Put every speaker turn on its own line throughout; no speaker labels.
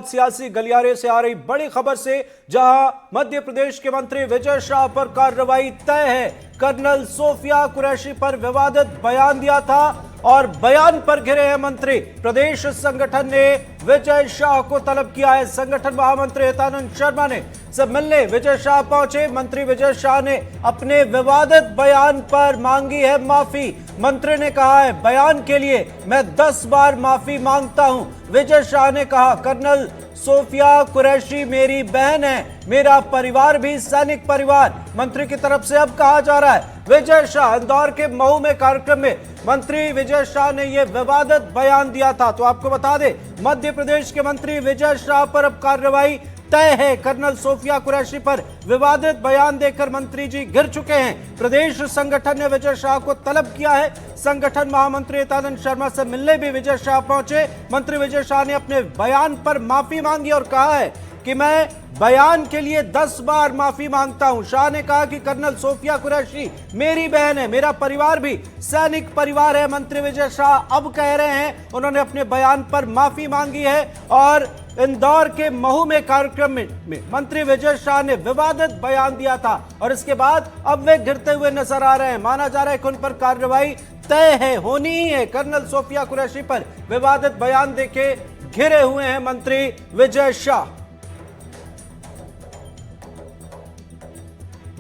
सियासी गलियारे से आ रही बड़ी खबर से, जहां मध्य प्रदेश के मंत्री विजय शाह पर कार्रवाई तय है। कर्नल सोफिया कुरैशी पर विवादित बयान दिया था और बयान पर घिरे हैं मंत्री। प्रदेश संगठन ने विजय शाह को तलब किया है। संगठन महामंत्री हितानंद शर्मा ने से मिलने विजय शाह पहुंचे। मंत्री विजय शाह ने अपने विवादित बयान पर मांगी है माफी। मंत्री ने कहा है, बयान के लिए मैं 10 बार माफी मांगता हूं। विजय शाह ने कहा, कर्नल सोफिया कुरैशी मेरी बहन है, मेरा परिवार भी सैनिक परिवार। मंत्री की तरफ से अब कहा जा रहा है विजय शाह। इंदौर के महू में कार्यक्रम में मंत्री विजय शाह ने यह विवादित बयान दिया था। तो आपको बता दें, मध्य प्रदेश के मंत्री विजय शाह पर अब कार्रवाई तय है। कर्नल सोफिया कुरैशी पर विवादित बयान देकर मंत्री जी घिर चुके हैं। प्रदेश संगठन ने विजय शाह को तलब किया है। संगठन महामंत्री हितानंद शर्मा से मिलने भी विजय शाह पहुंचे। मंत्री विजय शाह ने अपने बयान पर माफी मांगी और कहा है कि मैं बयान के लिए 10 बार माफी मांगता हूं। शाह ने कहा कि कर्नल सोफिया कुरैशी मेरी बहन है, मेरा परिवार भी सैनिक परिवार है। मंत्री विजय शाह अब कह रहे हैं, उन्होंने अपने बयान पर माफी मांगी है। और इंदौर के महू में कार्यक्रम में मंत्री विजय शाह ने विवादित बयान दिया था और इसके बाद अब वे गिरते हुए नजर आ रहे हैं। माना जा रहा है कि उन पर कार्रवाई तय है, होनी ही है। कर्नल सोफिया कुरैशी पर विवादित बयान देके घिरे हुए हैं मंत्री विजय शाह।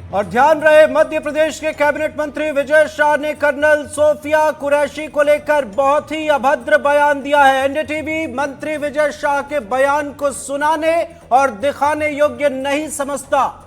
और ध्यान रहे, मध्य प्रदेश के कैबिनेट मंत्री विजय शाह ने कर्नल सोफिया कुरैशी को लेकर बहुत ही अभद्र बयान दिया है। एनडीटीवी मंत्री विजय शाह के बयान को सुनाने और दिखाने योग्य नहीं समझता।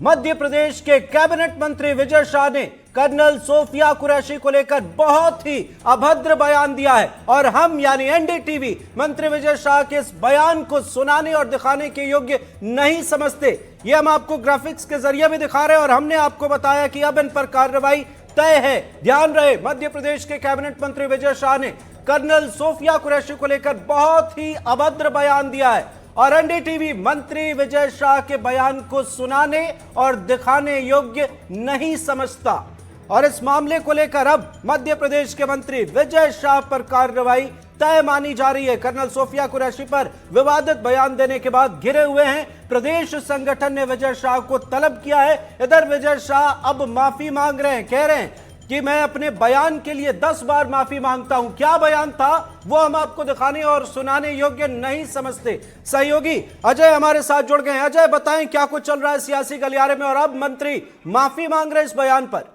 मध्य प्रदेश के कैबिनेट मंत्री विजय शाह ने कर्नल सोफिया कुरैशी को लेकर बहुत ही अभद्र बयान दिया है और हम यानी एनडीटीवी मंत्री विजय शाह के इस बयान को सुनाने और दिखाने के योग्य नहीं समझते। यह हम आपको ग्राफिक्स के जरिए भी दिखा रहे हैं और हमने आपको बताया कि अब इन पर कार्रवाई तय है। ध्यान रहे, मध्य प्रदेश के कैबिनेट मंत्री विजय शाह ने कर्नल सोफिया कुरैशी को लेकर बहुत ही अभद्र बयान दिया है और एनडीटीवी मंत्री विजय शाह के बयान को सुनाने और दिखाने योग्य नहीं समझता। और इस मामले को लेकर अब मध्य प्रदेश के मंत्री विजय शाह पर कार्रवाई तय मानी जा रही है। कर्नल सोफिया कुरैशी पर विवादित बयान देने के बाद घिरे हुए हैं। प्रदेश संगठन ने विजय शाह को तलब किया है। इधर विजय शाह अब माफी मांग रहे हैं, कह रहे हैं कि मैं अपने बयान के लिए 10 बार माफी मांगता हूं। क्या बयान था वो हम आपको दिखाने और सुनाने योग्य नहीं समझते। सहयोगी अजय हमारे साथ जुड़ गए हैं। अजय, बताएं क्या कुछ चल रहा है सियासी गलियारे में और अब मंत्री माफी मांग रहे हैं इस बयान पर।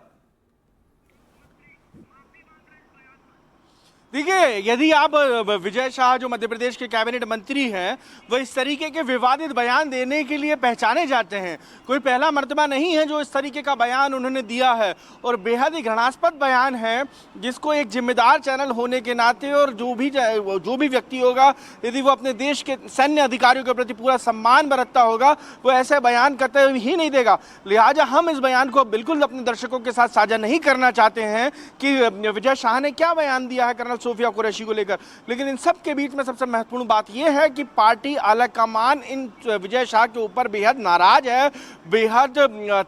देखिए, यदि आप विजय शाह जो मध्य प्रदेश के कैबिनेट मंत्री हैं, वो इस तरीके के विवादित बयान देने के लिए पहचाने जाते हैं। कोई पहला मर्तबा नहीं है जो इस तरीके का बयान उन्होंने दिया है और बेहद ही घृणास्पद बयान है, जिसको एक जिम्मेदार चैनल होने के नाते और जो भी व्यक्ति होगा, यदि वो अपने देश के सैन्य अधिकारियों के प्रति पूरा सम्मान बरतता होगा, वो ऐसे बयान करते ही नहीं देगा। लिहाजा हम इस बयान को बिल्कुल अपने दर्शकों के साथ साझा नहीं करना चाहते हैं कि विजय शाह ने क्या बयान दिया है कर्नल सोफिया कुरैशी को लेकर। लेकिन इन सब के बीच में सबसे महत्वपूर्ण बात यह है कि पार्टी आलाकमान इन विजय शाह के ऊपर बेहद नाराज है, बेहद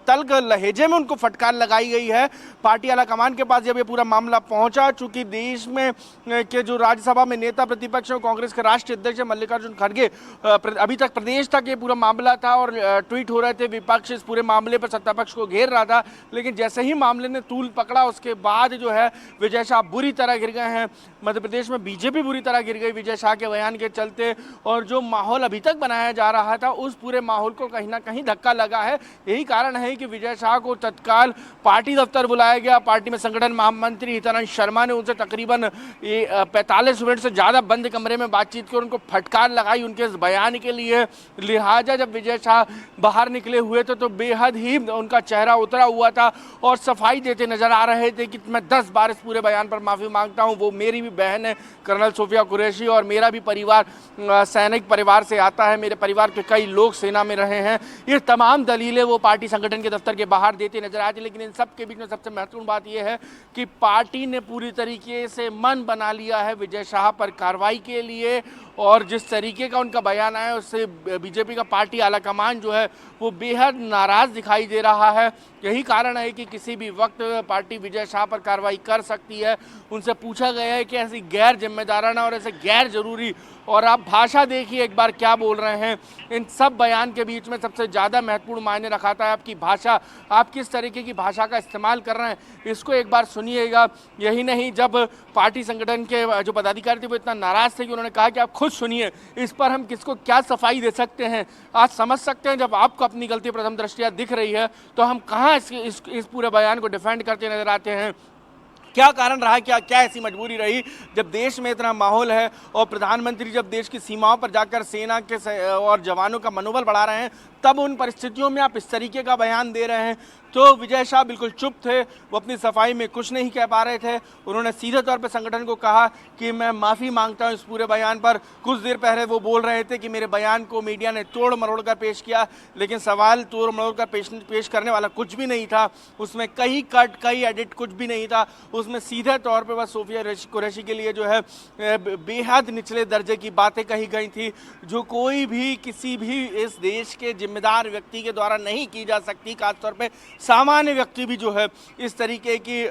तल्ख लहजे में उनको फटकार लगाई गई है। पार्टी आलाकमान के पास जब ये पूरा मामला पहुंचा, चूंकि देश में के जो राज्यसभा में नेता प्रतिपक्ष और कांग्रेस के राष्ट्रीय अध्यक्ष मल्लिकार्जुन खड़गे, अभी तक प्रदेश तक ये पूरा मामला था और ट्वीट हो रहे थे, विपक्ष इस पूरे मामले पर सत्तापक्ष को घेर रहा था। लेकिन जैसे ही मामले ने तूल पकड़ा, उसके बाद जो है विजय शाह बुरी तरह गिर गए हैं। मध्य प्रदेश में बीजेपी बुरी तरह गिर गई विजय शाह के बयान के चलते और जो माहौल अभी तक बनाया जा रहा था, उस पूरे माहौल को कहीं ना कहीं धक्का लगा है। यही कारण है कि विजय शाह को तत्काल पार्टी दफ्तर बुलाया गया। पार्टी में संगठन महामंत्री हितानंद शर्मा ने उनसे तकरीबन 45 मिनट से ज़्यादा बंद कमरे में बातचीत कर उनको फटकार लगाई उनके इस बयान के लिए। लिहाजा जब विजय शाह बाहर निकले हुए थे तो बेहद ही उनका चेहरा उतरा हुआ था और सफाई देते नजर आ रहे थे कि मैं 10 बार इस पूरे बयान पर माफ़ी मांगता हूँ। वो मेरी भी बहन है कर्नल सोफिया कुरैशी और मेरा भी परिवार सैनिक परिवार से आता है, मेरे परिवार के कई लोग सेना में रहे हैं। ये तमाम दलीलें वो पार्टी संगठन के दफ्तर के बाहर देते नजर आते। लेकिन इन सब के बीच में सबसे महत्वपूर्ण बात यह है कि पार्टी ने पूरी तरीके से मन बना लिया है विजय शाह पर कार्रवाई के लिए और जिस तरीके का उनका बयान आया उससे बीजेपी का पार्टी आलाकमान जो है वो बेहद नाराज़ दिखाई दे रहा है। यही कारण है कि किसी भी वक्त पार्टी विजय शाह पर कार्रवाई कर सकती है। उनसे पूछा गया है कि ऐसी गैर जिम्मेदाराना और ऐसे गैर जरूरी और आप भाषा देखिए एक बार क्या बोल रहे हैं। इन सब बयान के बीच में सबसे ज़्यादा महत्वपूर्ण मायने रखाता है आपकी भाषा, आप किस तरीके की भाषा का इस्तेमाल कर रहे हैं, इसको एक बार सुनिएगा। यही नहीं, जब पार्टी संगठन के जो पदाधिकारी थे वो इतना नाराज़ थे कि उन्होंने कहा कि आप खुद सुनिए, इस पर हम किसको क्या सफाई दे सकते हैं। आज समझ सकते हैं, जब आपको अपनी गलती प्रथम दृष्टया दिख रही है तो हम कहाँ इस पूरे बयान को डिफेंड करते नजर आते हैं। क्या कारण रहा, क्या ऐसी मजबूरी रही जब देश में इतना माहौल है और प्रधानमंत्री जब देश की सीमाओं पर जाकर सेना के और जवानों का मनोबल बढ़ा रहे हैं, तब उन परिस्थितियों में आप इस तरीके का बयान दे रहे हैं। तो विजय शाह बिल्कुल चुप थे, वो अपनी सफाई में कुछ नहीं कह पा रहे थे। उन्होंने सीधे तौर पर संगठन को कहा कि मैं माफ़ी मांगता हूं इस पूरे बयान पर। कुछ देर पहले वो बोल रहे थे कि मेरे बयान को मीडिया ने तोड़ मरोड़ कर पेश किया, लेकिन सवाल तोड़ मरोड़ कर पेश करने वाला कुछ भी नहीं था, उसमें कई कट कई एडिट कुछ भी नहीं था। उसमें सीधे तौर पर बस सोफिया कुरैशी के लिए जो है बेहद निचले दर्जे की बातें कही गई थी, जो कोई भी किसी भी इस देश के जिम्मेदार व्यक्ति के द्वारा नहीं की जा सकती। खासतौर पे सामान्य व्यक्ति भी जो है इस तरीके की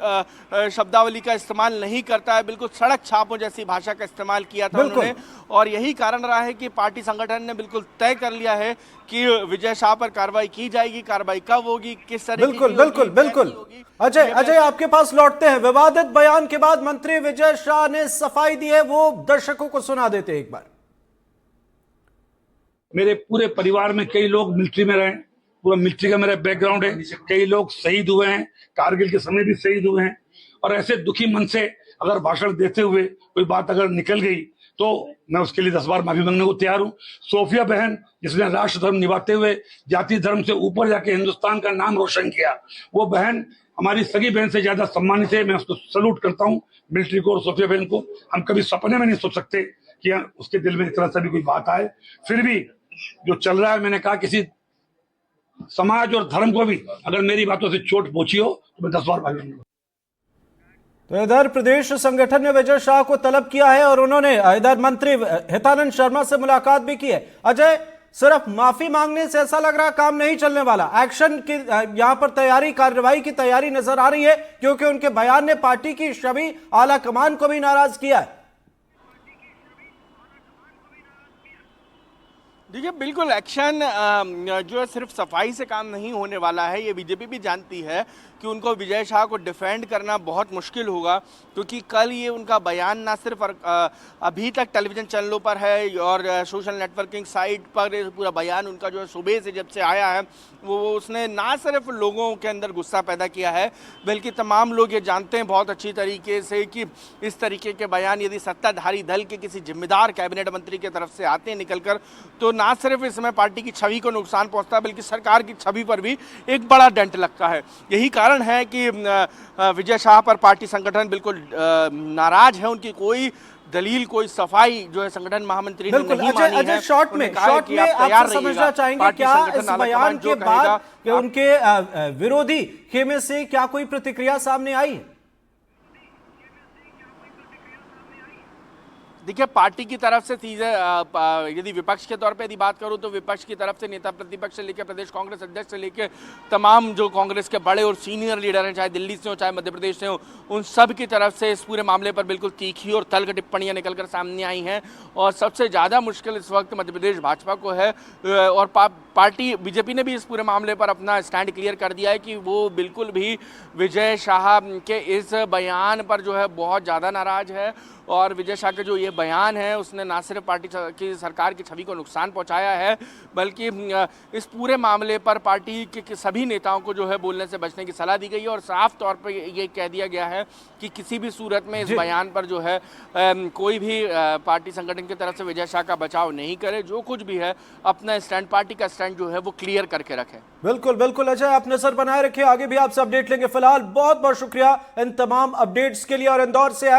शब्दावली का इस्तेमाल नहीं करता है। बिल्कुल सड़क छापों जैसी भाषा का इस्तेमाल किया था उन्होंने, और यही कारण रहा है कि पार्टी संगठन ने बिल्कुल तय कर लिया है कि विजय शाह पर कार्रवाई की जाएगी। कार्रवाई कब होगी, किस तरीके की होगी,
बिल्कुल। अजय, आपके पास लौटते हैं। विवादित बयान के बाद मंत्री विजय शाह ने सफाई दी है, वो दर्शकों को सुना देते हैं एक बार।
मेरे पूरे परिवार में कई लोग मिलिट्री में रहे, पूरा मिलिट्री का मेरा बैकग्राउंड है। कई लोग शहीद हुए हैं, कारगिल के समय भी शहीद हुए हैं। और ऐसे दुखी मन से अगर भाषण देते हुए कोई बात अगर निकल गई तो मैं उसके लिए 10 बार माफी मांगने को तैयार हूं। सोफिया बहन, जिसने राष्ट्र धर्म निभाते हुए जाति धर्म से ऊपर जाके हिंदुस्तान का नाम रोशन किया, वो बहन हमारी सगी बहन से ज्यादा सम्मानित है। मैं उसको सलूट करता हूँ, मिलिट्री को और सोफिया बहन को। हम कभी सपने में नहीं सोच सकते कि उसके दिल में इस तरह से भी कोई बात आए। फिर भी जो चल रहा है, मैंने कहा किसी समाज और धर्म को भी अगर मेरी बातों से चोट पहुंची हो तो मैं 10 बार माफी मांगूंगा।
तो इधर प्रदेश संगठन ने विजय शाह को तलब किया है और उन्होंने इधर मंत्री हितानंद शर्मा से मुलाकात भी की है। अजय, सिर्फ माफी मांगने से ऐसा लग रहा काम नहीं चलने वाला, एक्शन की यहां पर तैयारी, कार्रवाई की तैयारी नजर आ रही है, क्योंकि उनके बयान ने पार्टी की सभी आला कमान को भी नाराज किया है।
देखिए, बिल्कुल एक्शन जो है सिर्फ सफाई से काम नहीं होने वाला है। ये बीजेपी भी जानती है कि उनको विजय शाह को डिफेंड करना बहुत मुश्किल होगा, क्योंकि कल ये उनका बयान ना सिर्फ अभी तक टेलीविज़न चैनलों पर है और सोशल नेटवर्किंग साइट पर पूरा बयान उनका जो है सुबह से जब से आया है, वो उसने ना सिर्फ लोगों के अंदर गुस्सा पैदा किया है, बल्कि तमाम लोग ये जानते हैं बहुत अच्छी तरीके से कि इस तरीके के बयान यदि सत्ताधारी दल के किसी जिम्मेदार कैबिनेट मंत्री की तरफ से आते हैं निकल कर, तो ना सिर्फ इसमें पार्टी की छवि को नुकसान पहुँचता है, बल्कि सरकार की छवि पर भी एक बड़ा डेंट लगता है। यही कारण है कि विजय शाह पर पार्टी संगठन बिल्कुल नाराज है। उनकी कोई दलील, कोई सफाई जो है संगठन महामंत्री ने नहीं मानी है।
अजय, शॉर्ट में आप समझना चाहेंगे क्या इस बयान के बाद कि उनके विरोधी खेमे से क्या कोई प्रतिक्रिया सामने आई?
देखिए, पार्टी की तरफ से सीधे यदि विपक्ष के तौर पे यदि बात करूं तो विपक्ष की तरफ से नेता प्रतिपक्ष से लेकर प्रदेश कांग्रेस अध्यक्ष से लेकर तमाम जो कांग्रेस के बड़े और सीनियर लीडर हैं, चाहे दिल्ली से हो चाहे मध्य प्रदेश से हो, उन सब की तरफ से इस पूरे मामले पर बिल्कुल तीखी और तल्ख टिप्पणियां निकलकर सामने आई हैं। और सबसे ज़्यादा मुश्किल इस वक्त मध्य प्रदेश भाजपा को है, और पार्टी बीजेपी ने भी इस पूरे मामले पर अपना स्टैंड क्लियर कर दिया है कि वो बिल्कुल भी विजय शाह के इस बयान पर जो है बहुत ज़्यादा नाराज है। और विजय शाह का जो ये बयान है उसने ना सिर्फ पार्टी की सरकार की छवि को नुकसान पहुंचाया है, बल्कि इस पूरे मामले पर पार्टी के सभी नेताओं को जो है बोलने से बचने की सलाह दी गई है। और साफ तौर पर ये कह दिया गया है कि किसी भी सूरत में इस बयान पर जो है कोई भी पार्टी संगठन की तरफ से विजय शाह का बचाव नहीं करे। जो कुछ भी है अपना स्टैंड, पार्टी का स्टैंड जो है वो क्लियर करके रखे।
बिल्कुल अजय, आप नजर बनाए रखिए, आगे भी आपसे अपडेट लेंगे। फिलहाल बहुत बहुत शुक्रिया इन तमाम अपडेट्स के लिए। और इंदौर से